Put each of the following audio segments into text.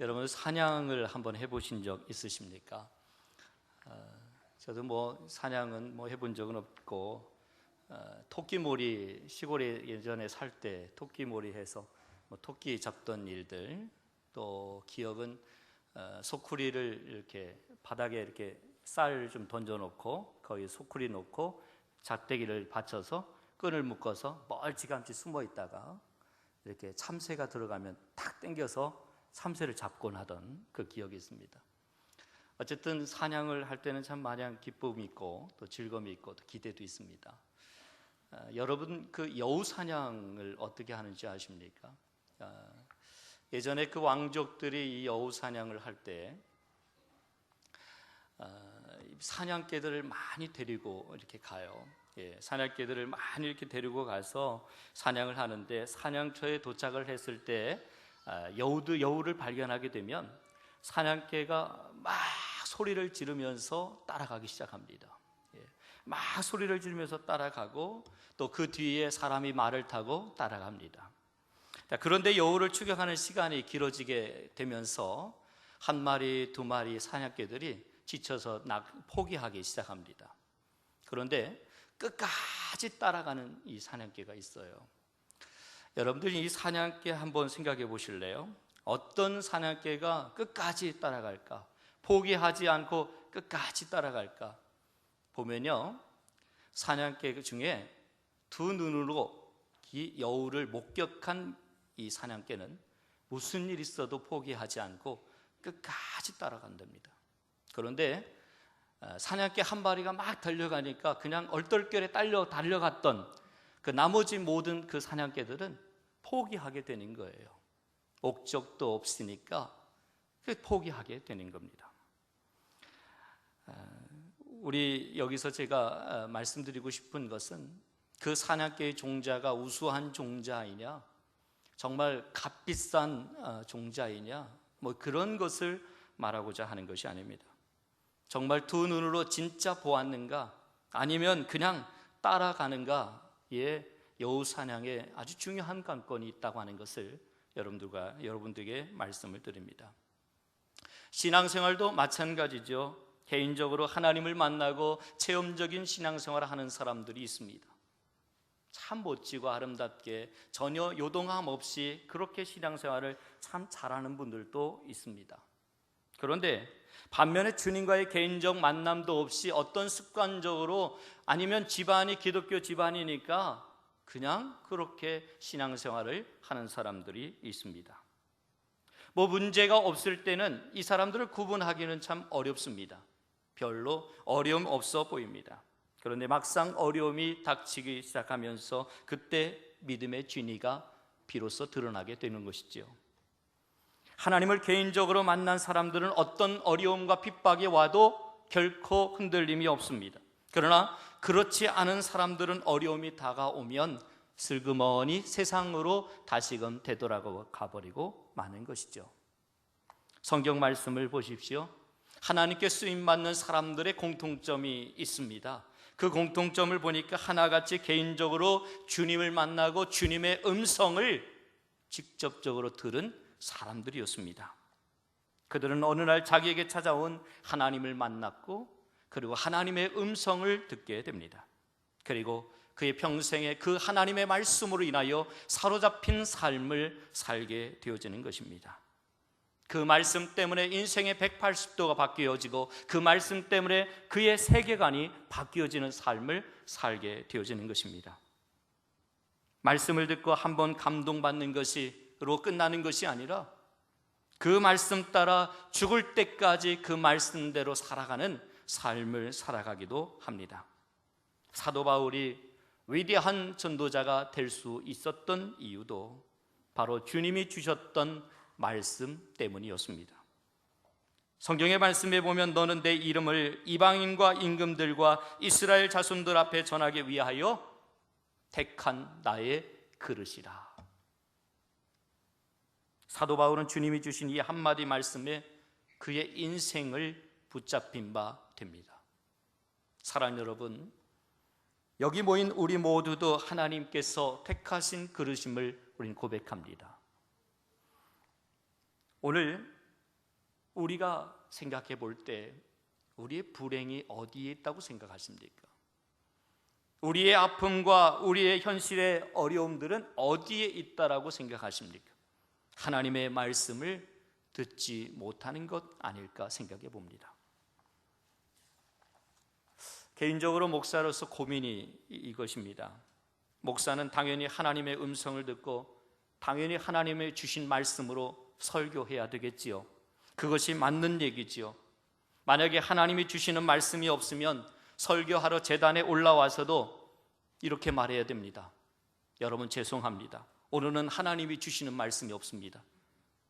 여러분 사냥을 한번 해보신 적 있으십니까? 저도 사냥은 해본 적은 없고 토끼몰이 시골에 예전에 살 때 토끼몰이 해서 토끼 잡던 일들, 또 기억은 소쿠리를 이렇게 바닥에 이렇게 쌀 좀 던져놓고 거기 소쿠리 놓고 작대기를 받쳐서 끈을 묶어서 멀찌감치 숨어 있다가 이렇게 참새가 들어가면 탁 당겨서 참새를 잡곤 하던 그 기억이 있습니다. 어쨌든 사냥을 할 때는 참 마냥 기쁨이 있고 또 즐거움이 있고 또 기대도 있습니다. 여러분 그 여우 사냥을 어떻게 하는지 아십니까? 예전에 그 왕족들이 이 여우 사냥을 할 때 사냥개들을 많이 데리고 이렇게 가요. 사냥개들을 많이 이렇게 데리고 가서 사냥을 하는데, 사냥터에 도착을 했을 때 여우를 발견하게 되면 사냥개가 막 소리를 지르면서 따라가기 시작합니다. 막 소리를 지르면서 따라가고 또 그 뒤에 사람이 말을 타고 따라갑니다. 그런데 여우를 추격하는 시간이 길어지게 되면서 한 마리, 두 마리 사냥개들이 지쳐서 포기하기 시작합니다. 그런데 끝까지 따라가는 이 사냥개가 있어요. 여러분들이 이 사냥개 한번 생각해 보실래요? 어떤 사냥개가 끝까지 따라갈까? 포기하지 않고 끝까지 따라갈까? 보면요, 사냥개 중에 두 눈으로 이 여우를 목격한 이 사냥개는 무슨 일이 있어도 포기하지 않고 끝까지 따라간답니다. 그런데 사냥개 한 마리가 막 달려가니까 그냥 얼떨결에 달려갔던 그 나머지 모든 그 사냥개들은 포기하게 되는 거예요. 목적도 없으니까 포기하게 되는 겁니다. 우리 여기서 제가 말씀드리고 싶은 것은 그 사냥개의 종자가 우수한 종자이냐, 정말 값비싼 종자이냐, 그런 것을 말하고자 하는 것이 아닙니다. 정말 두 눈으로 진짜 보았는가, 아니면 그냥 따라가는가에 여우 사냥에 아주 중요한 관건이 있다고 하는 것을 여러분들에게 말씀을 드립니다. 신앙생활도 마찬가지죠. 개인적으로 하나님을 만나고 체험적인 신앙생활을 하는 사람들이 있습니다. 참 멋지고 아름답게 전혀 요동함 없이 그렇게 신앙생활을 참 잘하는 분들도 있습니다. 그런데 반면에 주님과의 개인적 만남도 없이 어떤 습관적으로, 아니면 집안이 기독교 집안이니까 그냥 그렇게 신앙생활을 하는 사람들이 있습니다. 문제가 없을 때는 이 사람들을 구분하기는 참 어렵습니다. 별로 어려움 없어 보입니다. 그런데 막상 어려움이 닥치기 시작하면서 그때 믿음의 진위가 비로소 드러나게 되는 것이지요. 하나님을 개인적으로 만난 사람들은 어떤 어려움과 핍박이 와도 결코 흔들림이 없습니다. 그러나 그렇지 않은 사람들은 어려움이 다가오면 슬그머니 세상으로 다시금 되돌아가 버리고 마는 것이죠. 성경 말씀을 보십시오. 하나님께 쓰임받는 사람들의 공통점이 있습니다. 그 공통점을 보니까 하나같이 개인적으로 주님을 만나고 주님의 음성을 직접적으로 들은 사람들이었습니다. 그들은 어느 날 자기에게 찾아온 하나님을 만났고, 그리고 하나님의 음성을 듣게 됩니다. 그리고 그의 평생에 그 하나님의 말씀으로 인하여 사로잡힌 삶을 살게 되어지는 것입니다. 그 말씀 때문에 인생의 180도가 바뀌어지고, 그 말씀 때문에 그의 세계관이 바뀌어지는 삶을 살게 되어지는 것입니다. 말씀을 듣고 한번 감동받는 것으로 끝나는 것이 아니라 그 말씀 따라 죽을 때까지 그 말씀대로 살아가는 삶을 살아가기도 합니다. 사도 바울이 위대한 전도자가 될 수 있었던 이유도 바로 주님이 주셨던 말씀 때문이었습니다. 성경의 말씀에 보면 너는 내 이름을 이방인과 임금들과 이스라엘 자손들 앞에 전하기 위하여 택한 나의 그릇이라. 사도 바울은 주님이 주신 이 한마디 말씀에 그의 인생을 붙잡힌 바 됩니다. 사랑하는 여러분, 여기 모인 우리 모두도 하나님께서 택하신 그릇임을 우리는 고백합니다. 오늘 우리가 생각해 볼 때 우리의 불행이 어디에 있다고 생각하십니까? 우리의 아픔과 우리의 현실의 어려움들은 어디에 있다라고 생각하십니까? 하나님의 말씀을 듣지 못하는 것 아닐까 생각해 봅니다. 개인적으로 목사로서 고민이 이것입니다. 목사는 당연히 하나님의 음성을 듣고 당연히 하나님의 주신 말씀으로 설교해야 되겠지요. 그것이 맞는 얘기지요. 만약에 하나님이 주시는 말씀이 없으면 설교하러 제단에 올라와서도 이렇게 말해야 됩니다. 여러분 죄송합니다. 오늘은 하나님이 주시는 말씀이 없습니다.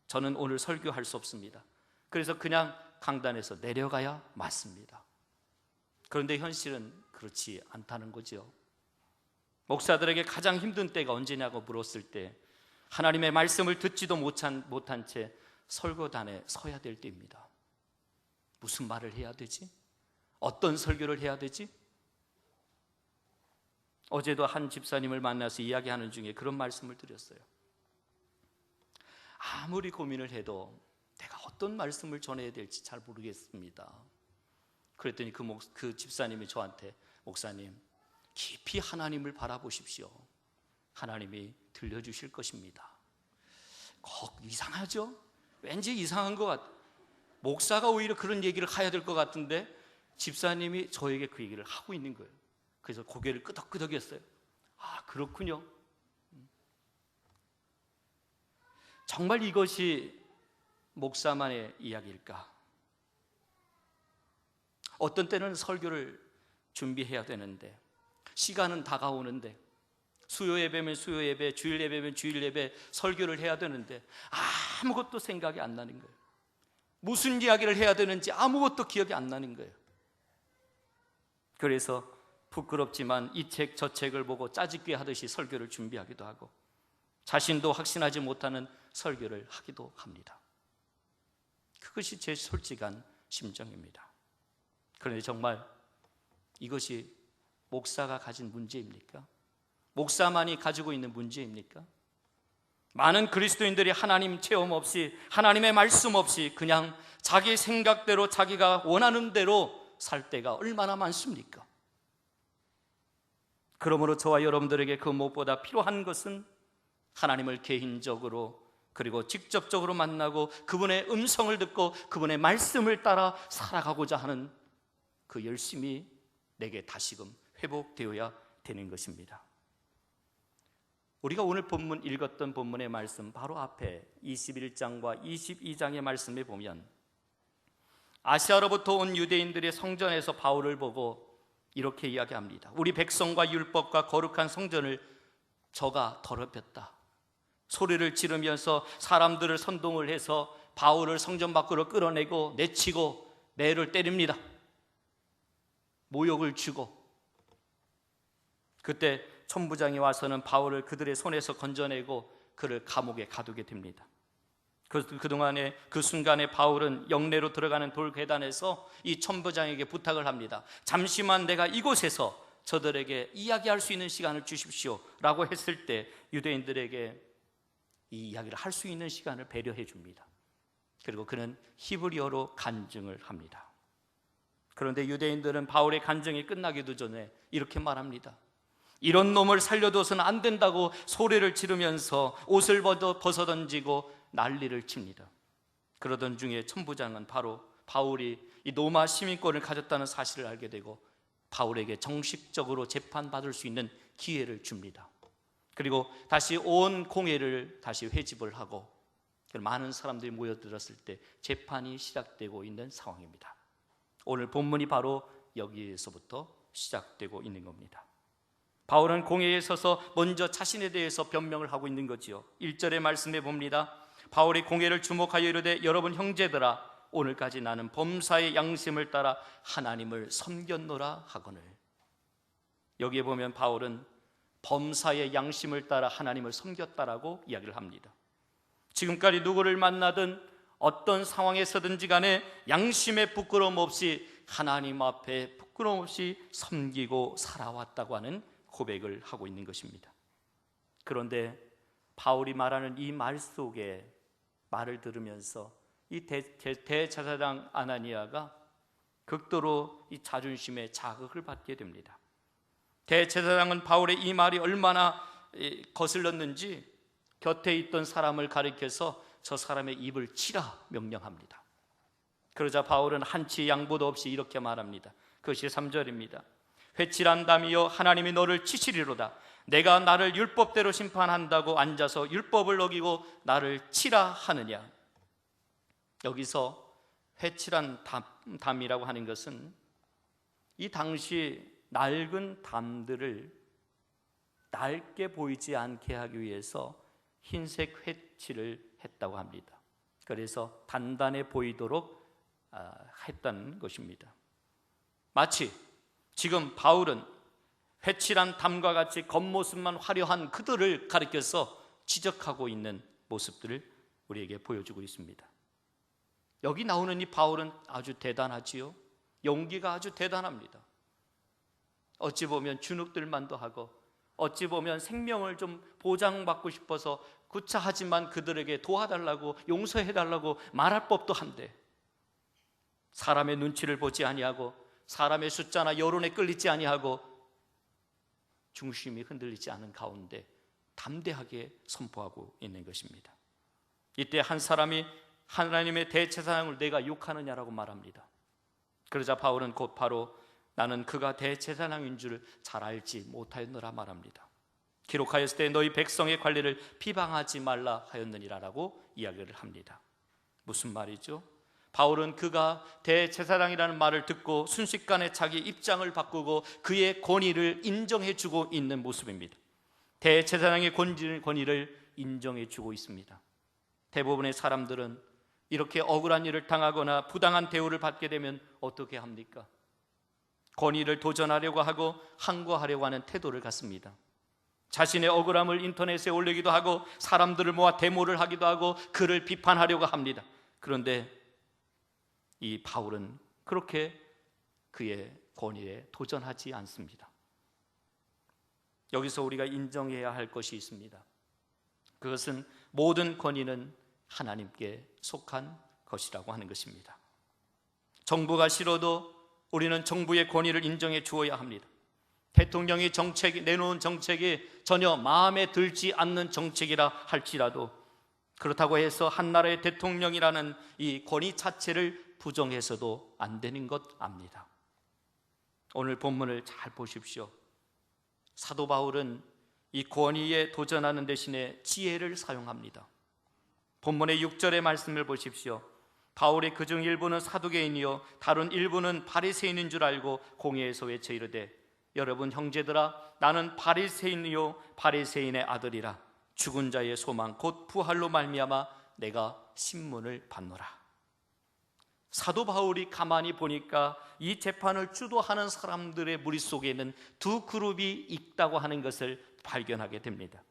저는 오늘 설교할 수 없습니다. 그래서 그냥 강단에서 내려가야 맞습니다. 그런데 현실은 그렇지 않다는 거죠. 목사들에게 가장 힘든 때가 언제냐고 물었을 때 하나님의 말씀을 듣지도 못한 채 설교단에 서야 될 때입니다. 무슨 말을 해야 되지? 어떤 설교를 해야 되지? 어제도 한 집사님을 만나서 이야기하는 중에 그런 말씀을 드렸어요. 아무리 고민을 해도 내가 어떤 말씀을 전해야 될지 잘 모르겠습니다. 그랬더니 그 집사님이 저한테 목사님 깊이 하나님을 바라보십시오. 하나님이 들려주실 것입니다. 이상하죠? 왠지 이상한 것 같아요. 목사가 오히려 그런 얘기를 해야 될 것 같은데 집사님이 저에게 그 얘기를 하고 있는 거예요. 그래서 고개를 끄덕끄덕했어요. 아, 그렇군요. 정말 이것이 목사만의 이야기일까? 어떤 때는 설교를 준비해야 되는데 시간은 다가오는데 수요 예배면 수요 예배, 주일 예배면 주일 예배 설교를 해야 되는데 아무것도 생각이 안 나는 거예요. 무슨 이야기를 해야 되는지 아무것도 기억이 안 나는 거예요. 그래서 부끄럽지만 이 책 저 책을 보고 짜집기 하듯이 설교를 준비하기도 하고 자신도 확신하지 못하는 설교를 하기도 합니다. 그것이 제 솔직한 심정입니다. 그런데 정말 이것이 목사가 가진 문제입니까? 목사만이 가지고 있는 문제입니까? 많은 그리스도인들이 하나님 체험 없이 하나님의 말씀 없이 그냥 자기 생각대로 자기가 원하는 대로 살 때가 얼마나 많습니까? 그러므로 저와 여러분들에게 그 무엇보다 필요한 것은 하나님을 개인적으로 그리고 직접적으로 만나고 그분의 음성을 듣고 그분의 말씀을 따라 살아가고자 하는 그 열심이 내게 다시금 회복되어야 되는 것입니다. 우리가 오늘 본문 읽었던 본문의 말씀 바로 앞에 21장과 22장의 말씀에 보면 아시아로부터 온 유대인들이 성전에서 바울을 보고 이렇게 이야기합니다. 우리 백성과 율법과 거룩한 성전을 저가 더럽혔다. 소리를 지르면서 사람들을 선동을 해서 바울을 성전 밖으로 끌어내고 내치고 매를 때립니다. 모욕을 주고 그때 천부장이 와서는 바울을 그들의 손에서 건져내고 그를 감옥에 가두게 됩니다. 그동안에 그 순간에 바울은 영내로 들어가는 돌계단에서 이 천부장에게 부탁을 합니다. 잠시만 내가 이곳에서 저들에게 이야기할 수 있는 시간을 주십시오 라고 했을 때 유대인들에게 이 이야기를 할 수 있는 시간을 배려해 줍니다. 그리고 그는 히브리어로 간증을 합니다. 그런데 유대인들은 바울의 간증이 끝나기도 전에 이렇게 말합니다. 이런 놈을 살려둬서는 안 된다고 소리를 지르면서 옷을 벗어던지고 난리를 칩니다. 그러던 중에 천부장은 바로 바울이 이 로마 시민권을 가졌다는 사실을 알게 되고 바울에게 정식적으로 재판받을 수 있는 기회를 줍니다. 그리고 다시 온 공회를 다시 회집을 하고 많은 사람들이 모여들었을 때 재판이 시작되고 있는 상황입니다. 오늘 본문이 바로 여기에서부터 시작되고 있는 겁니다. 바울은 공회에 서서 먼저 자신에 대해서 변명을 하고 있는 거지요. 1절의 말씀에 봅니다. 바울이 공회를 주목하여 이르되 여러분 형제들아 오늘까지 나는 범사의 양심을 따라 하나님을 섬겼노라 하거늘. 여기에 보면 바울은 범사의 양심을 따라 하나님을 섬겼다라고 이야기를 합니다. 지금까지 누구를 만나든 어떤 상황에서든지 간에 양심의 부끄러움 없이 하나님 앞에 부끄러움 없이 섬기고 살아왔다고 하는 고백을 하고 있는 것입니다. 그런데 바울이 말하는 이 말 속에 말을 들으면서 이 대제사장 아나니아가 극도로 이 자존심에 자극을 받게 됩니다. 대제사장은 바울의 이 말이 얼마나 거슬렀는지 곁에 있던 사람을 가리켜서 저 사람의 입을 치라 명령합니다. 그러자 바울은 한치 양보도 없이 이렇게 말합니다. 그것이 3절입니다. 회칠한다미여 하나님이 너를 치시리로다. 내가 나를 율법대로 심판한다고 앉아서 율법을 어기고 나를 치라 하느냐. 여기서 회칠한 담이라고 하는 것은 이 당시 낡은 담들을 낡게 보이지 않게 하기 위해서 흰색 회칠을 했다고 합니다. 그래서 단단해 보이도록 했던 것입니다. 마치 지금 바울은 회칠한 담과 같이 겉모습만 화려한 그들을 가리켜서 지적하고 있는 모습들을 우리에게 보여주고 있습니다. 여기 나오는 이 바울은 아주 대단하지요. 용기가 아주 대단합니다. 어찌 보면 주눅들만도 하고, 어찌 보면 생명을 좀 보장받고 싶어서 구차하지만 그들에게 도와달라고, 용서해달라고 말할 법도 한데, 사람의 눈치를 보지 아니하고 사람의 숫자나 여론에 끌리지 아니하고 중심이 흔들리지 않은 가운데 담대하게 선포하고 있는 것입니다. 이때 한 사람이 하나님의 대제사장을 내가 욕하느냐라고 말합니다. 그러자 바울은 곧바로 나는 그가 대제사장인 줄 잘 알지 못하였노라 말합니다. 기록하였을 때 너희 백성의 관리를 비방하지 말라 하였느니라라고 이야기를 합니다. 무슨 말이죠? 바울은 그가 대제사장이라는 말을 듣고 순식간에 자기 입장을 바꾸고 그의 권위를 인정해주고 있는 모습입니다. 대제사장의 권위를 인정해주고 있습니다. 대부분의 사람들은 이렇게 억울한 일을 당하거나 부당한 대우를 받게 되면 어떻게 합니까? 권위를 도전하려고 하고 항거하려고 하는 태도를 갖습니다. 자신의 억울함을 인터넷에 올리기도 하고 사람들을 모아 데모를 하기도 하고 그를 비판하려고 합니다. 그런데 이 바울은 그렇게 그의 권위에 도전하지 않습니다. 여기서 우리가 인정해야 할 것이 있습니다. 그것은 모든 권위는 하나님께 속한 것이라고 하는 것입니다. 정부가 싫어도 우리는 정부의 권위를 인정해 주어야 합니다. 대통령이 내놓은 정책이 전혀 마음에 들지 않는 정책이라 할지라도 그렇다고 해서 한 나라의 대통령이라는 이 권위 자체를 부정해서도 안 되는 것 압니다. 오늘 본문을 잘 보십시오. 사도 바울은 이 권위에 도전하는 대신에 지혜를 사용합니다. 본문의 6절의 말씀을 보십시오. 바울의 그중 일부는 사두개인이요 다른 일부는 바리새인인 줄 알고 공회에서 외쳐 이르되 여러분 형제들아 나는 바리새인이요 바리새인의 아들이라 죽은 자의 소망 곧 부활로 말미암아 내가 신문을 받노라. 사도 바울이 가만히 보니까 이 재판을 주도하는 사람들의 무리 속에는 두 그룹이 있다고 하는 것을 발견하게 됩니다.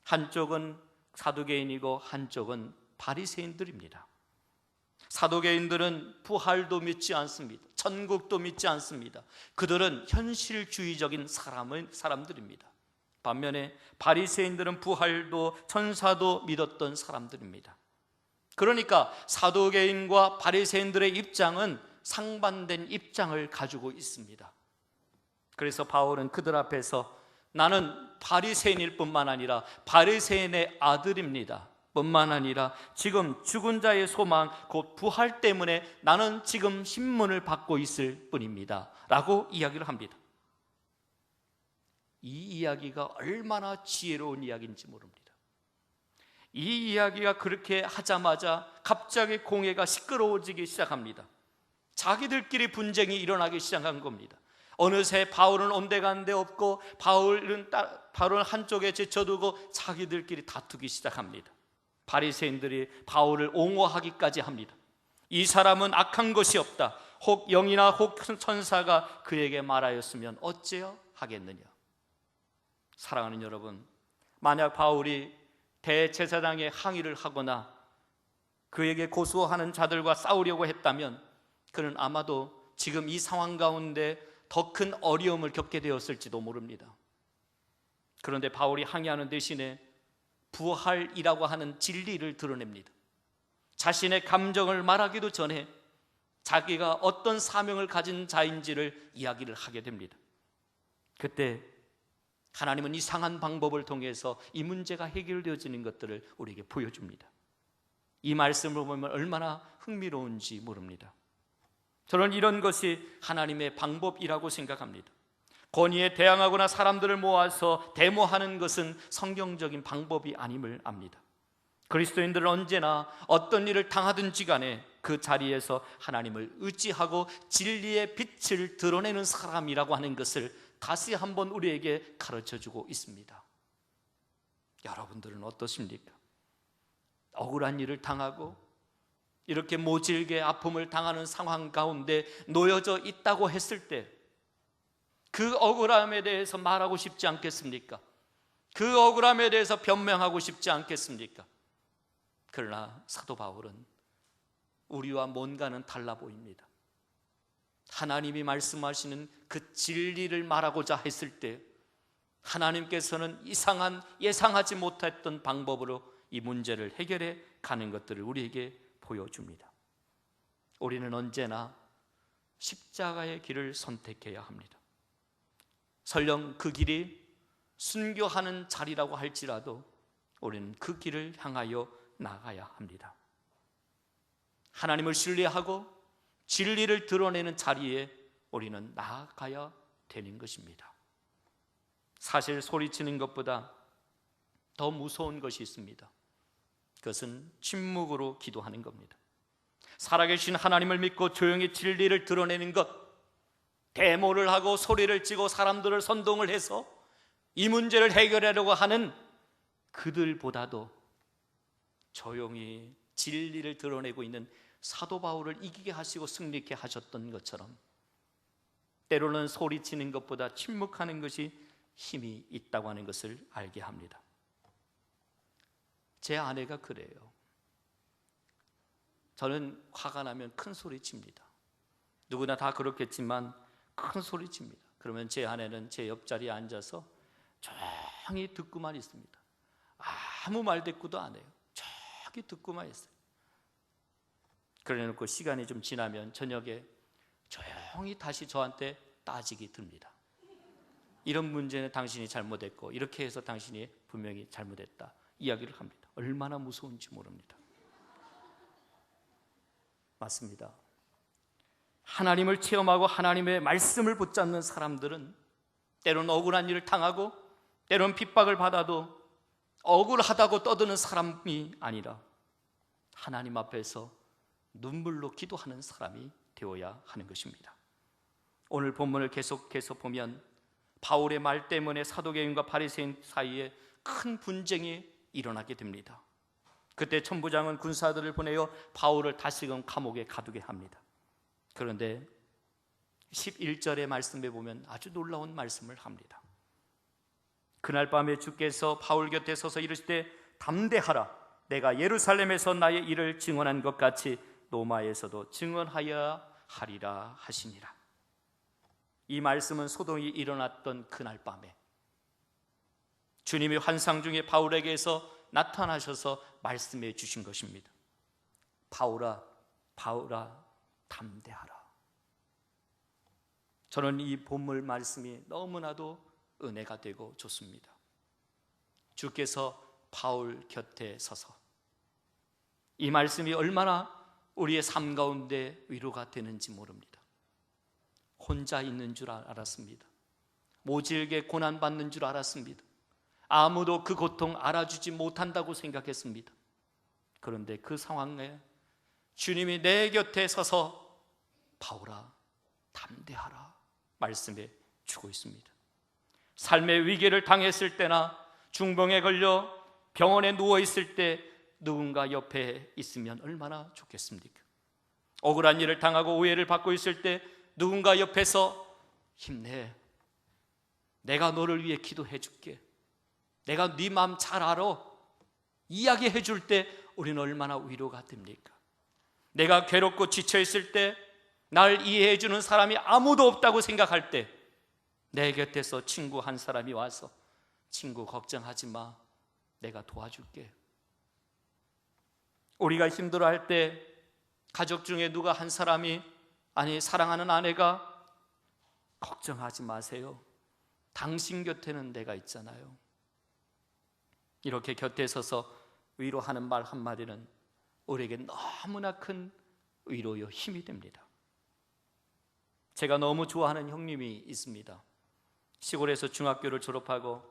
한쪽은 사두개인이고 한쪽은 바리새인들입니다. 사두개인들은 부활도 믿지 않습니다. 천국도 믿지 않습니다. 그들은 현실주의적인 사람들입니다. 반면에 바리새인들은 부활도 천사도 믿었던 사람들입니다. 그러니까 사두개인과 바리새인들의 입장은 상반된 입장을 가지고 있습니다. 그래서 바울은 그들 앞에서 나는 바리새인일 뿐만 아니라 바리새인의 아들입니다 뿐만 아니라 지금 죽은 자의 소망 곧 부활 때문에 나는 지금 신문을 받고 있을 뿐입니다 라고 이야기를 합니다. 이 이야기가 얼마나 지혜로운 이야기인지 모릅니다. 이 이야기가 그렇게 하자마자 갑자기 공회가 시끄러워지기 시작합니다. 자기들끼리 분쟁이 일어나기 시작한 겁니다. 어느새 바울은 온데간데 없고 바울은 한쪽에 제쳐두고 자기들끼리 다투기 시작합니다. 바리새인들이 바울을 옹호하기까지 합니다. 이 사람은 악한 것이 없다. 혹 영이나 혹 천사가 그에게 말하였으면 어째요 하겠느냐. 사랑하는 여러분, 만약 바울이 대제사장에 항의를 하거나 그에게 고소하는 자들과 싸우려고 했다면 그는 아마도 지금 이 상황 가운데 더 큰 어려움을 겪게 되었을지도 모릅니다. 그런데 바울이 항의하는 대신에 부활이라고 하는 진리를 드러냅니다. 자신의 감정을 말하기도 전에 자기가 어떤 사명을 가진 자인지를 이야기를 하게 됩니다. 그때 하나님은 이상한 방법을 통해서 이 문제가 해결되어지는 것들을 우리에게 보여줍니다. 이 말씀을 보면 얼마나 흥미로운지 모릅니다. 저는 이런 것이 하나님의 방법이라고 생각합니다. 권위에 대항하거나 사람들을 모아서 데모하는 것은 성경적인 방법이 아님을 압니다. 그리스도인들은 언제나 어떤 일을 당하든지 간에 그 자리에서 하나님을 의지하고 진리의 빛을 드러내는 사람이라고 하는 것을 다시 한번 우리에게 가르쳐주고 있습니다. 여러분들은 어떠십니까? 억울한 일을 당하고 이렇게 모질게 아픔을 당하는 상황 가운데 놓여져 있다고 했을 때 그 억울함에 대해서 말하고 싶지 않겠습니까? 그 억울함에 대해서 변명하고 싶지 않겠습니까? 그러나 사도 바울은 우리와 뭔가는 달라 보입니다. 하나님이 말씀하시는 그 진리를 말하고자 했을 때 하나님께서는 이상한 예상하지 못했던 방법으로 이 문제를 해결해 가는 것들을 우리에게 보여줍니다. 우리는 언제나 십자가의 길을 선택해야 합니다. 설령 그 길이 순교하는 자리라고 할지라도 우리는 그 길을 향하여 나가야 합니다. 하나님을 신뢰하고 진리를 드러내는 자리에 우리는 나아가야 되는 것입니다. 사실 소리치는 것보다 더 무서운 것이 있습니다. 그것은 침묵으로 기도하는 겁니다. 살아계신 하나님을 믿고 조용히 진리를 드러내는 것, 데모를 하고 소리를 치고 사람들을 선동을 해서 이 문제를 해결하려고 하는 그들보다도 조용히 진리를 드러내고 있는 사도 바울을 이기게 하시고 승리케 하셨던 것처럼 때로는 소리치는 것보다 침묵하는 것이 힘이 있다고 하는 것을 알게 합니다. 제 아내가 그래요. 저는 화가 나면 큰 소리 칩니다. 누구나 다 그렇겠지만 큰 소리 칩니다. 그러면 제 아내는 제 옆자리에 앉아서 조용히 듣고만 있습니다. 아무 말 대꾸도 안 해요. 조용히 듣고만 있어요. 그래놓고 시간이 좀 지나면 저녁에 조용히 다시 저한테 따지기 듭니다. 이런 문제는 당신이 잘못했고 이렇게 해서 당신이 분명히 잘못했다 이야기를 합니다. 얼마나 무서운지 모릅니다. 맞습니다. 하나님을 체험하고 하나님의 말씀을 붙잡는 사람들은 때로는 억울한 일을 당하고 때로는 핍박을 받아도 억울하다고 떠드는 사람이 아니라 하나님 앞에서 눈물로 기도하는 사람이 되어야 하는 것입니다. 오늘 본문을 계속해서 보면 바울의 말 때문에 사두개인과 바리새인 사이에 큰 분쟁이 일어나게 됩니다. 그때 천부장은 군사들을 보내어 바울을 다시금 감옥에 가두게 합니다. 그런데 11절의 말씀에 보면 아주 놀라운 말씀을 합니다. 그날 밤에 주께서 바울 곁에 서서 이르시되 담대하라, 내가 예루살렘에서 나의 일을 증언한 것 같이 로마에서도 증언하여야 하리라 하시니라. 이 말씀은 소동이 일어났던 그날 밤에 주님이 환상 중에 바울에게서 나타나셔서 말씀해 주신 것입니다. 바울아, 바울아, 담대하라. 저는 이 본문 말씀이 너무나도 은혜가 되고 좋습니다. 주께서 바울 곁에 서서 이 말씀이 얼마나 우리의 삶 가운데 위로가 되는지 모릅니다. 혼자 있는 줄 알았습니다. 모질게 고난받는 줄 알았습니다. 아무도 그 고통 알아주지 못한다고 생각했습니다. 그런데 그 상황에 주님이 내 곁에 서서 바울아, 담대하라 말씀해 주고 있습니다. 삶의 위기를 당했을 때나 중병에 걸려 병원에 누워있을 때 누군가 옆에 있으면 얼마나 좋겠습니까? 억울한 일을 당하고 오해를 받고 있을 때 누군가 옆에서 힘내, 내가 너를 위해 기도해 줄게, 내가 네 마음 잘 알아 이야기해 줄 때 우리는 얼마나 위로가 됩니까? 내가 괴롭고 지쳐있을 때 날 이해해 주는 사람이 아무도 없다고 생각할 때 내 곁에서 친구 한 사람이 와서 친구 걱정하지 마, 내가 도와줄게. 우리가 힘들어할 때 가족 중에 누가 한 사람이, 아니 사랑하는 아내가 걱정하지 마세요, 당신 곁에는 내가 있잖아요, 이렇게 곁에 서서 위로하는 말 한마디는 우리에게 너무나 큰 위로요 힘이 됩니다. 제가 너무 좋아하는 형님이 있습니다. 시골에서 중학교를 졸업하고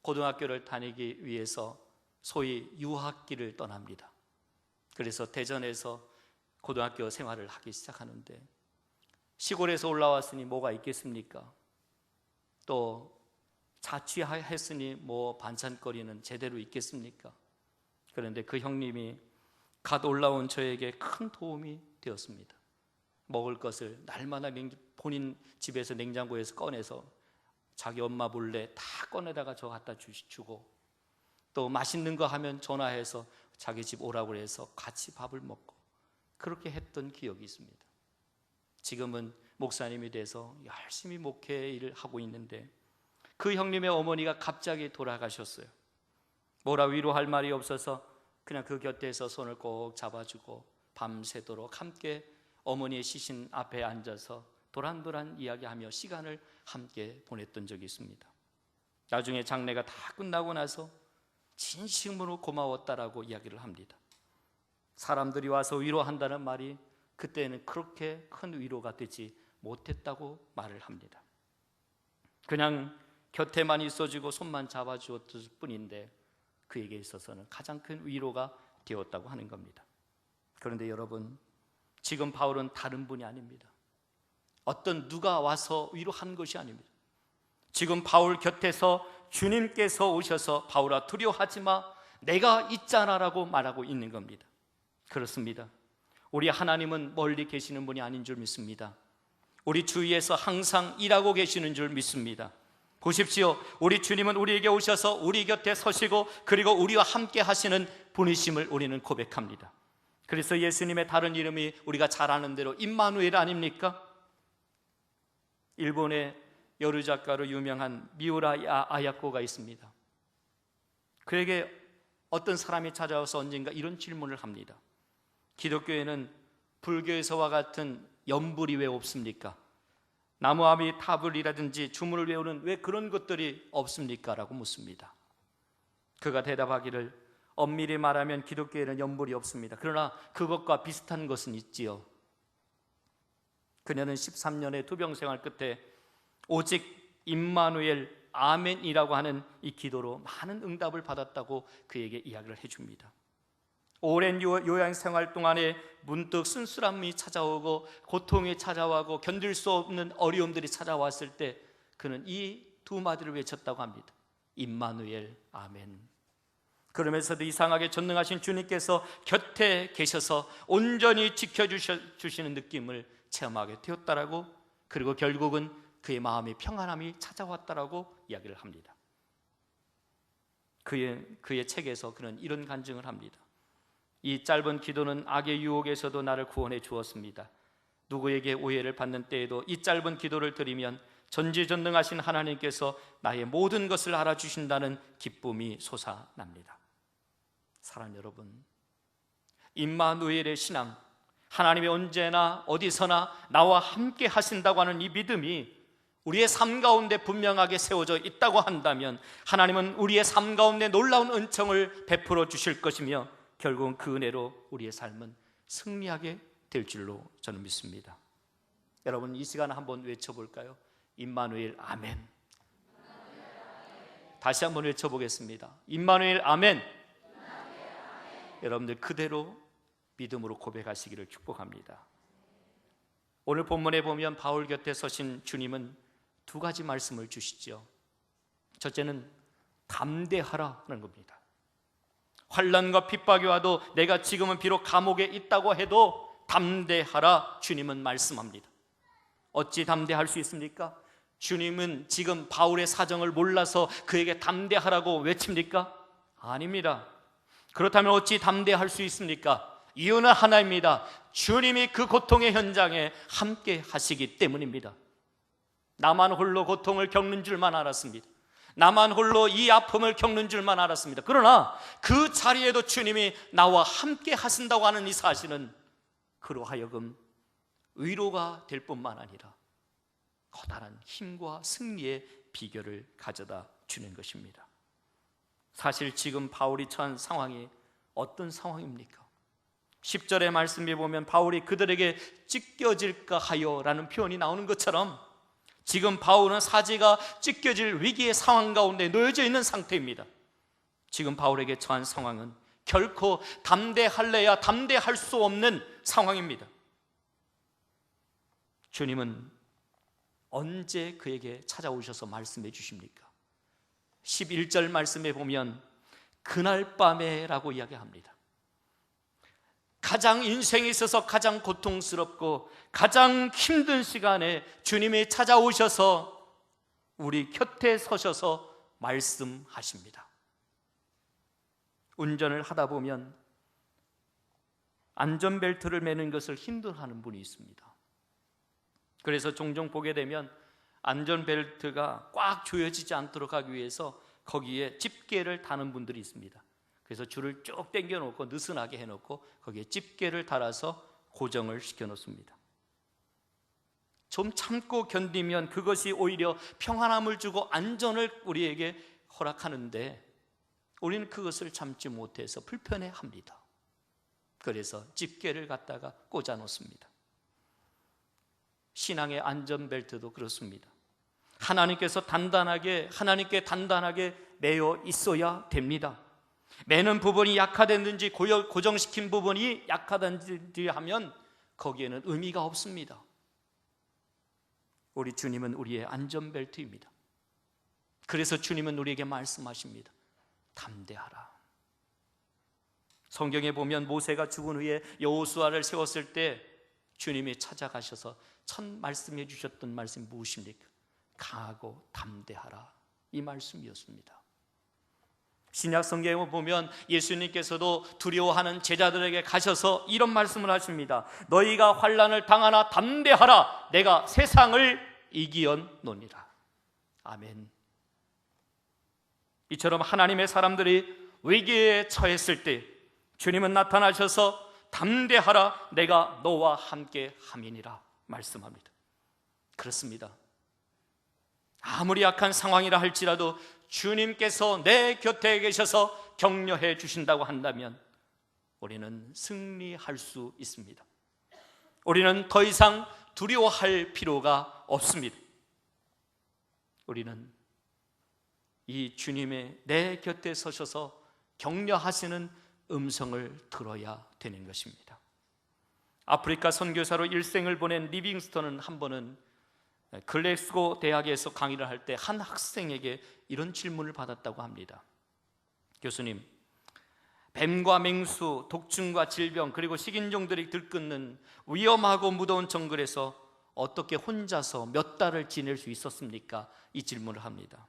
고등학교를 다니기 위해서 소위 유학길을 떠납니다. 그래서 대전에서 고등학교 생활을 하기 시작하는데, 시골에서 올라왔으니 뭐가 있겠습니까? 또 자취했으니 뭐 반찬거리는 제대로 있겠습니까? 그런데 그 형님이 갓 올라온 저에게 큰 도움이 되었습니다. 먹을 것을 날마다 본인 집에서 냉장고에서 꺼내서 자기 엄마 몰래 다 꺼내다가 저 갖다 주고, 또 맛있는 거 하면 전화해서 자기 집 오라고 해서 같이 밥을 먹고, 그렇게 했던 기억이 있습니다. 지금은 목사님이 돼서 열심히 목회 일을 하고 있는데, 그 형님의 어머니가 갑자기 돌아가셨어요. 뭐라 위로할 말이 없어서 그냥 그 곁에서 손을 꼭 잡아주고 밤새도록 함께 어머니의 시신 앞에 앉아서 도란도란 이야기하며 시간을 함께 보냈던 적이 있습니다. 나중에 장례가 다 끝나고 나서 진심으로 고마웠다라고 이야기를 합니다. 사람들이 와서 위로한다는 말이 그때는 그렇게 큰 위로가 되지 못했다고 말을 합니다. 그냥 곁에만 있어주고 손만 잡아주었을 뿐인데 그에게 있어서는 가장 큰 위로가 되었다고 하는 겁니다. 그런데 여러분, 지금 바울은 다른 분이 아닙니다. 어떤 누가 와서 위로한 것이 아닙니다. 지금 바울 곁에서 주님께서 오셔서 바울아 두려워하지 마, 내가 있잖아 라고 말하고 있는 겁니다. 그렇습니다. 우리 하나님은 멀리 계시는 분이 아닌 줄 믿습니다. 우리 주위에서 항상 일하고 계시는 줄 믿습니다. 보십시오, 우리 주님은 우리에게 오셔서 우리 곁에 서시고 그리고 우리와 함께 하시는 분이심을 우리는 고백합니다. 그래서 예수님의 다른 이름이 우리가 잘 아는 대로 임마누엘 아닙니까? 일본의 여류 작가로 유명한 미우라 아야코가 있습니다. 그에게 어떤 사람이 찾아와서 언젠가 이런 질문을 합니다. 기독교에는 불교에서와 같은 연불이 왜 없습니까? 나무아미 타불이라든지 주문을 외우는 왜 그런 것들이 없습니까? 라고 묻습니다. 그가 대답하기를, 엄밀히 말하면 기독교에는 연불이 없습니다. 그러나 그것과 비슷한 것은 있지요. 그녀는 13년의 투병 생활 끝에 오직 임마누엘 아멘이라고 하는 이 기도로 많은 응답을 받았다고 그에게 이야기를 해줍니다. 오랜 요양 생활 동안에 문득 순수함이 찾아오고 고통이 찾아오고 견딜 수 없는 어려움들이 찾아왔을 때 그는 이 두 마디를 외쳤다고 합니다. 임마누엘 아멘. 그러면서도 이상하게 전능하신 주님께서 곁에 계셔서 온전히 지켜주시는 느낌을 체험하게 되었다라고, 그리고 결국은 그의 마음에 평안함이 찾아왔다라고 이야기를 합니다. 그의 책에서 그는 이런 간증을 합니다. 이 짧은 기도는 악의 유혹에서도 나를 구원해 주었습니다. 누구에게 오해를 받는 때에도 이 짧은 기도를 드리면 전지전능하신 하나님께서 나의 모든 것을 알아주신다는 기쁨이 솟아납니다. 사랑하는 여러분, 임마누엘의 신앙, 하나님이 언제나 어디서나 나와 함께 하신다고 하는 이 믿음이 우리의 삶 가운데 분명하게 세워져 있다고 한다면 하나님은 우리의 삶 가운데 놀라운 은총을 베풀어 주실 것이며 결국은 그 은혜로 우리의 삶은 승리하게 될 줄로 저는 믿습니다. 여러분, 이 시간 한번 외쳐볼까요? 임마누엘 아멘. 다시 한번 외쳐보겠습니다. 임마누엘 아멘. 여러분들 그대로 믿음으로 고백하시기를 축복합니다. 오늘 본문에 보면 바울 곁에 서신 주님은 두 가지 말씀을 주시죠. 첫째는 담대하라는 겁니다. 환난과 핍박이 와도 내가 지금은 비록 감옥에 있다고 해도 담대하라, 주님은 말씀합니다. 어찌 담대할 수 있습니까? 주님은 지금 바울의 사정을 몰라서 그에게 담대하라고 외칩니까? 아닙니다. 그렇다면 어찌 담대할 수 있습니까? 이유는 하나입니다. 주님이 그 고통의 현장에 함께 하시기 때문입니다. 나만 홀로 고통을 겪는 줄만 알았습니다. 나만 홀로 이 아픔을 겪는 줄만 알았습니다. 그러나 그 자리에도 주님이 나와 함께 하신다고 하는 이 사실은 그로 하여금 위로가 될 뿐만 아니라 커다란 힘과 승리의 비결을 가져다 주는 것입니다. 사실 지금 바울이 처한 상황이 어떤 상황입니까? 10절의 말씀에 보면 바울이 그들에게 찢겨질까 하여 라는 표현이 나오는 것처럼 지금 바울은 사지가 찢겨질 위기의 상황 가운데 놓여져 있는 상태입니다. 지금 바울에게 처한 상황은 결코 담대할래야 담대할 수 없는 상황입니다. 주님은 언제 그에게 찾아오셔서 말씀해 주십니까? 11절 말씀에 보면 그날 밤에 라고 이야기합니다. 가장 인생에 있어서 가장 고통스럽고 가장 힘든 시간에 주님이 찾아오셔서 우리 곁에 서셔서 말씀하십니다. 운전을 하다 보면 안전벨트를 매는 것을 힘들어하는 분이 있습니다. 그래서 종종 보게 되면 안전벨트가 꽉 조여지지 않도록 하기 위해서 거기에 집게를 다는 분들이 있습니다. 그래서 줄을 쭉 당겨놓고 느슨하게 해놓고 거기에 집게를 달아서 고정을 시켜놓습니다. 좀 참고 견디면 그것이 오히려 평안함을 주고 안전을 우리에게 허락하는데 우리는 그것을 참지 못해서 불편해합니다. 그래서 집게를 갖다가 꽂아 놓습니다. 신앙의 안전벨트도 그렇습니다. 하나님께 단단하게 매어 있어야 됩니다. 매는 부분이 약화됐는지 고정시킨 부분이 약화됐는지 하면 거기에는 의미가 없습니다. 우리 주님은 우리의 안전벨트입니다. 그래서 주님은 우리에게 말씀하십니다. 담대하라. 성경에 보면 모세가 죽은 후에 여호수아를 세웠을 때 주님이 찾아가셔서 첫 말씀해 주셨던 말씀이 무엇입니까? 강하고 담대하라, 이 말씀이었습니다. 신약 성경에 보면 예수님께서도 두려워하는 제자들에게 가셔서 이런 말씀을 하십니다. 너희가 환난을 당하나 담대하라, 내가 세상을 이기었노니라. 아멘. 이처럼 하나님의 사람들이 위기에 처했을 때 주님은 나타나셔서 담대하라, 내가 너와 함께 함이니라 말씀합니다. 그렇습니다. 아무리 약한 상황이라 할지라도 주님께서 내 곁에 계셔서 격려해 주신다고 한다면 우리는 승리할 수 있습니다. 우리는 더 이상 두려워할 필요가 없습니다. 우리는 이 주님의 내 곁에 서셔서 격려하시는 음성을 들어야 되는 것입니다. 아프리카 선교사로 일생을 보낸 리빙스턴은 한 번은 글래스고 대학에서 강의를 할 때 한 학생에게 이런 질문을 받았다고 합니다. 교수님, 뱀과 맹수, 독충과 질병, 그리고 식인종들이 들끓는 위험하고 무더운 정글에서 어떻게 혼자서 몇 달을 지낼 수 있었습니까? 이 질문을 합니다.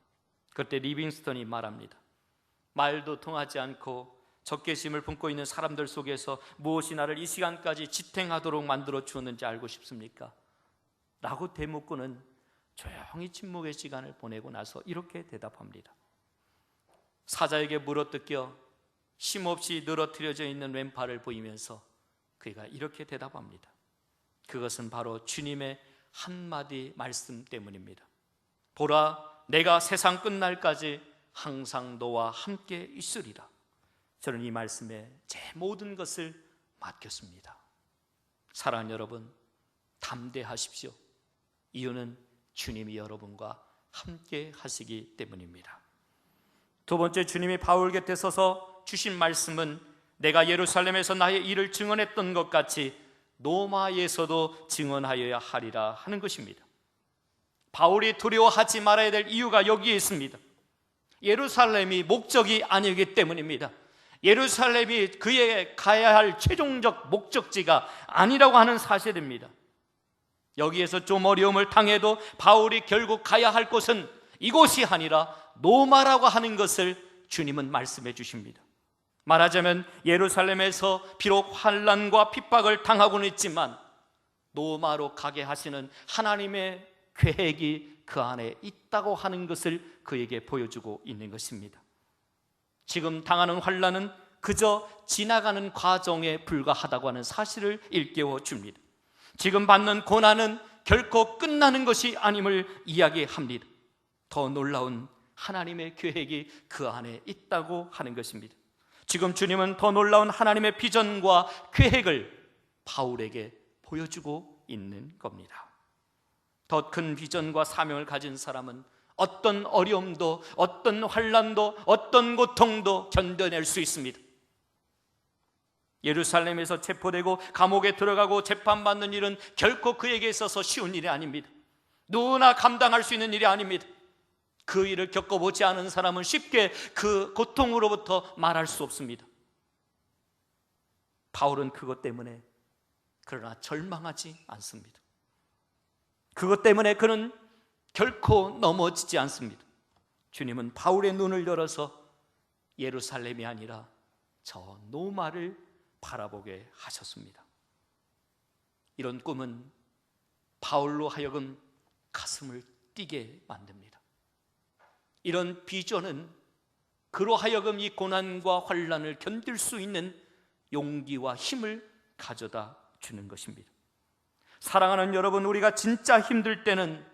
그때 리빙스턴이 말합니다. 말도 통하지 않고 적개심을 품고 있는 사람들 속에서 무엇이 나를 이 시간까지 지탱하도록 만들어 주었는지 알고 싶습니까? 라고 대묻고는 조용히 침묵의 시간을 보내고 나서 이렇게 대답합니다. 사자에게 물어뜯겨 쉼없이 늘어뜨려져 있는 왼팔을 보이면서 그가 이렇게 대답합니다. 그것은 바로 주님의 한마디 말씀 때문입니다. 보라, 내가 세상 끝날까지 항상 너와 함께 있으리라. 저는 이 말씀에 제 모든 것을 맡겼습니다. 사랑하는 여러분, 담대하십시오. 이유는 주님이 여러분과 함께 하시기 때문입니다. 두 번째, 주님이 바울 곁에 서서 주신 말씀은 내가 예루살렘에서 나의 일을 증언했던 것 같이 로마에서도 증언하여야 하리라 하는 것입니다. 바울이 두려워하지 말아야 될 이유가 여기에 있습니다. 예루살렘이 목적이 아니기 때문입니다. 예루살렘이 그의 가야 할 최종적 목적지가 아니라고 하는 사실입니다. 여기에서 좀 어려움을 당해도 바울이 결국 가야 할 곳은 이곳이 아니라 로마라고 하는 것을 주님은 말씀해 주십니다. 말하자면 예루살렘에서 비록 환난과 핍박을 당하고는 있지만 로마로 가게 하시는 하나님의 계획이 그 안에 있다고 하는 것을 그에게 보여주고 있는 것입니다. 지금 당하는 환난은 그저 지나가는 과정에 불과하다고 하는 사실을 일깨워 줍니다. 지금 받는 고난은 결코 끝나는 것이 아님을 이야기합니다. 더 놀라운 하나님의 계획이 그 안에 있다고 하는 것입니다. 지금 주님은 더 놀라운 하나님의 비전과 계획을 바울에게 보여주고 있는 겁니다. 더 큰 비전과 사명을 가진 사람은 어떤 어려움도, 어떤 환난도, 어떤 고통도 견뎌낼 수 있습니다. 예루살렘에서 체포되고 감옥에 들어가고 재판받는 일은 결코 그에게 있어서 쉬운 일이 아닙니다. 누구나 감당할 수 있는 일이 아닙니다. 그 일을 겪어보지 않은 사람은 쉽게 그 고통으로부터 말할 수 없습니다. 바울은 그것 때문에 그러나 절망하지 않습니다. 그것 때문에 그는 결코 넘어지지 않습니다. 주님은 바울의 눈을 열어서 예루살렘이 아니라 저 노마를 바라보게 하셨습니다. 이런 꿈은 바울로 하여금 가슴을 뛰게 만듭니다. 이런 비전은 그로 하여금 이 고난과 환난을 견딜 수 있는 용기와 힘을 가져다 주는 것입니다. 사랑하는 여러분, 우리가 진짜 힘들 때는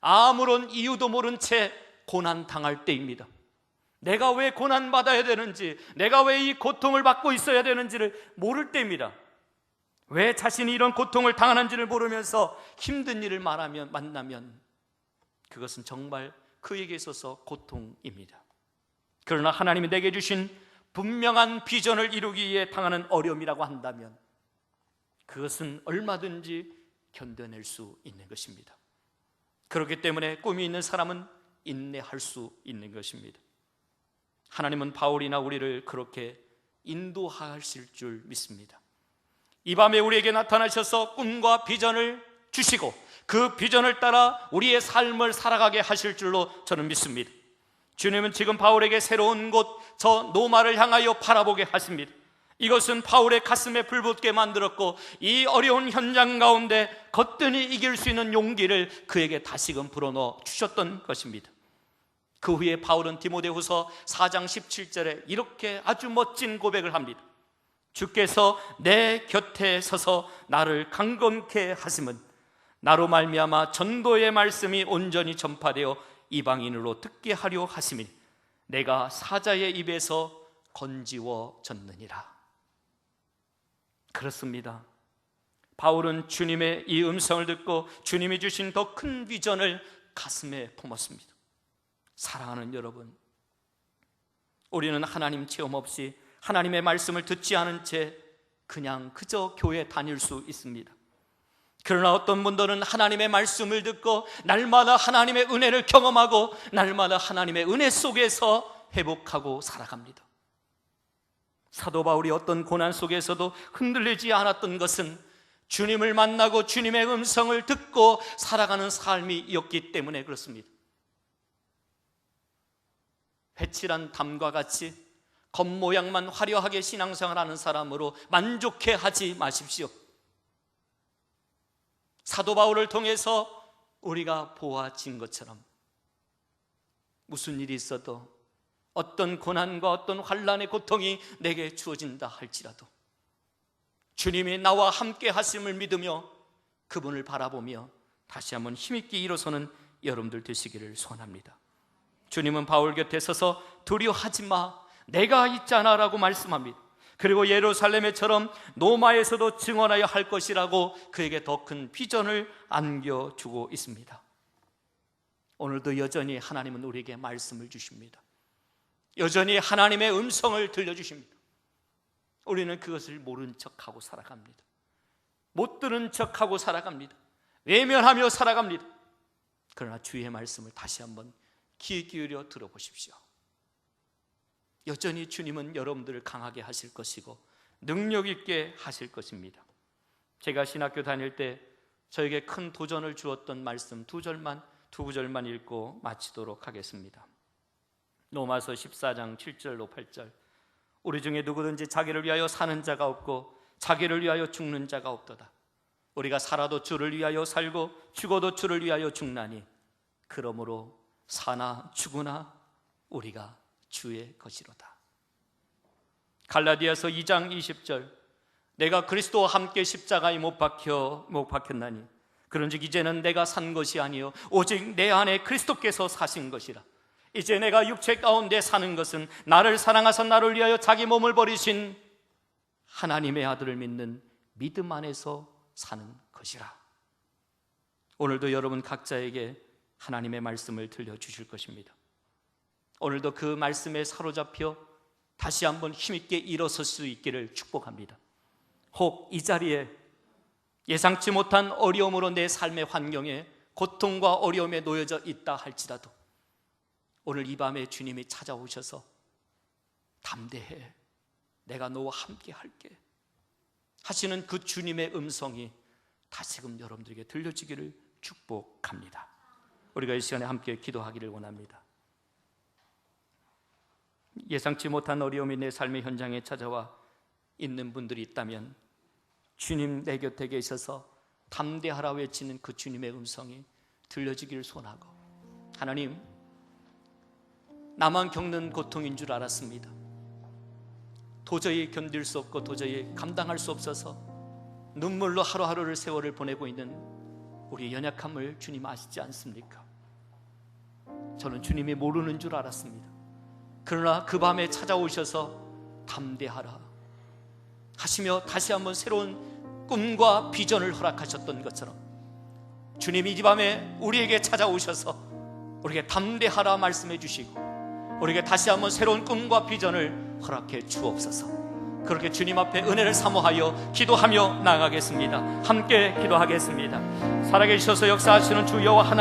아무런 이유도 모른 채 고난 당할 때입니다. 내가 왜 고난 받아야 되는지, 내가 왜 이 고통을 받고 있어야 되는지를 모를 때입니다. 왜 자신이 이런 고통을 당하는지를 모르면서 힘든 일을 만나면 그것은 정말 그에게 있어서 고통입니다. 그러나 하나님이 내게 주신 분명한 비전을 이루기 위해 당하는 어려움이라고 한다면 그것은 얼마든지 견뎌낼 수 있는 것입니다. 그렇기 때문에 꿈이 있는 사람은 인내할 수 있는 것입니다. 하나님은 바울이나 우리를 그렇게 인도하실 줄 믿습니다. 이 밤에 우리에게 나타나셔서 꿈과 비전을 주시고 그 비전을 따라 우리의 삶을 살아가게 하실 줄로 저는 믿습니다. 주님은 지금 바울에게 새로운 곳, 저 노마를 향하여 바라보게 하십니다. 이것은 바울의 가슴에 불붙게 만들었고 이 어려운 현장 가운데 거뜬히 이길 수 있는 용기를 그에게 다시금 불어넣어 주셨던 것입니다. 그 후에 바울은 디모데후서 4장 17절에 이렇게 아주 멋진 고백을 합니다. 주께서 내 곁에 서서 나를 강건케 하심은 나로 말미암아 전도의 말씀이 온전히 전파되어 이방인으로 듣게 하려 하심이니 내가 사자의 입에서 건지워졌느니라. 그렇습니다. 바울은 주님의 이 음성을 듣고 주님이 주신 더 큰 비전을 가슴에 품었습니다. 사랑하는 여러분, 우리는 하나님 체험 없이 하나님의 말씀을 듣지 않은 채 그냥 그저 교회 다닐 수 있습니다. 그러나 어떤 분들은 하나님의 말씀을 듣고 날마다 하나님의 은혜를 경험하고 날마다 하나님의 은혜 속에서 회복하고 살아갑니다. 사도 바울이 어떤 고난 속에서도 흔들리지 않았던 것은 주님을 만나고 주님의 음성을 듣고 살아가는 삶이었기 때문에 그렇습니다. 회칠한 담과 같이 겉모양만 화려하게 신앙생활하는 사람으로 만족해 하지 마십시오. 사도 바울을 통해서 우리가 보아진 것처럼 무슨 일이 있어도 어떤 고난과 어떤 환난의 고통이 내게 주어진다 할지라도 주님이 나와 함께 하심을 믿으며 그분을 바라보며 다시 한번 힘있게 일어서는 여러분들 되시기를 소원합니다. 주님은 바울 곁에 서서 두려워하지 마, 내가 있잖아 라고 말씀합니다. 그리고 예루살렘에처럼 노마에서도 증언하여 할 것이라고 그에게 더 큰 비전을 안겨주고 있습니다. 오늘도 여전히 하나님은 우리에게 말씀을 주십니다. 여전히 하나님의 음성을 들려주십니다. 우리는 그것을 모른 척하고 살아갑니다. 못 들은 척하고 살아갑니다. 외면하며 살아갑니다. 그러나 주의 말씀을 다시 한번 귀 기울여 들어보십시오. 여전히 주님은 여러분들을 강하게 하실 것이고 능력 있게 하실 것입니다. 제가 신학교 다닐 때 저에게 큰 도전을 주었던 말씀 두 구절만 읽고 마치도록 하겠습니다. 로마서 14장 7절로 8절. 우리 중에 누구든지 자기를 위하여 사는 자가 없고 자기를 위하여 죽는 자가 없도다. 우리가 살아도 주를 위하여 살고 죽어도 주를 위하여 죽나니 그러므로 사나 죽으나 우리가 주의 것이로다. 갈라디아서 2장 20절, 내가 그리스도와 함께 십자가에 못 박혔나니 그런즉 이제는 내가 산 것이 아니요 오직 내 안에 그리스도께서 사신 것이라. 이제 내가 육체 가운데 사는 것은 나를 사랑하사 나를 위하여 자기 몸을 버리신 하나님의 아들을 믿는 믿음 안에서 사는 것이라. 오늘도 여러분 각자에게 하나님의 말씀을 들려주실 것입니다. 오늘도 그 말씀에 사로잡혀 다시 한번 힘있게 일어설 수 있기를 축복합니다. 혹 이 자리에 예상치 못한 어려움으로 내 삶의 환경에 고통과 어려움에 놓여져 있다 할지라도 오늘 이 밤에 주님이 찾아오셔서 담대해, 내가 너와 함께 할게 하시는 그 주님의 음성이 다시금 여러분들에게 들려지기를 축복합니다. 우리가 이 시간에 함께 기도하기를 원합니다. 예상치 못한 어려움이 내 삶의 현장에 찾아와 있는 분들이 있다면 주님 내 곁에 계셔서 담대하라 외치는 그 주님의 음성이 들려지기를 소원하고, 하나님, 나만 겪는 고통인 줄 알았습니다. 도저히 견딜 수 없고 도저히 감당할 수 없어서 눈물로 하루하루를 세월을 보내고 있는 우리 연약함을 주님 아시지 않습니까? 저는 주님이 모르는 줄 알았습니다. 그러나 그 밤에 찾아오셔서 담대하라 하시며 다시 한번 새로운 꿈과 비전을 허락하셨던 것처럼 주님이 이 밤에 우리에게 찾아오셔서 우리에게 담대하라 말씀해 주시고 우리에게 다시 한번 새로운 꿈과 비전을 허락해 주옵소서. 그렇게 주님 앞에 은혜를 사모하여 기도하며 나아가겠습니다. 함께 기도하겠습니다. 살아계셔서 역사하시는 주 여호와 하나님,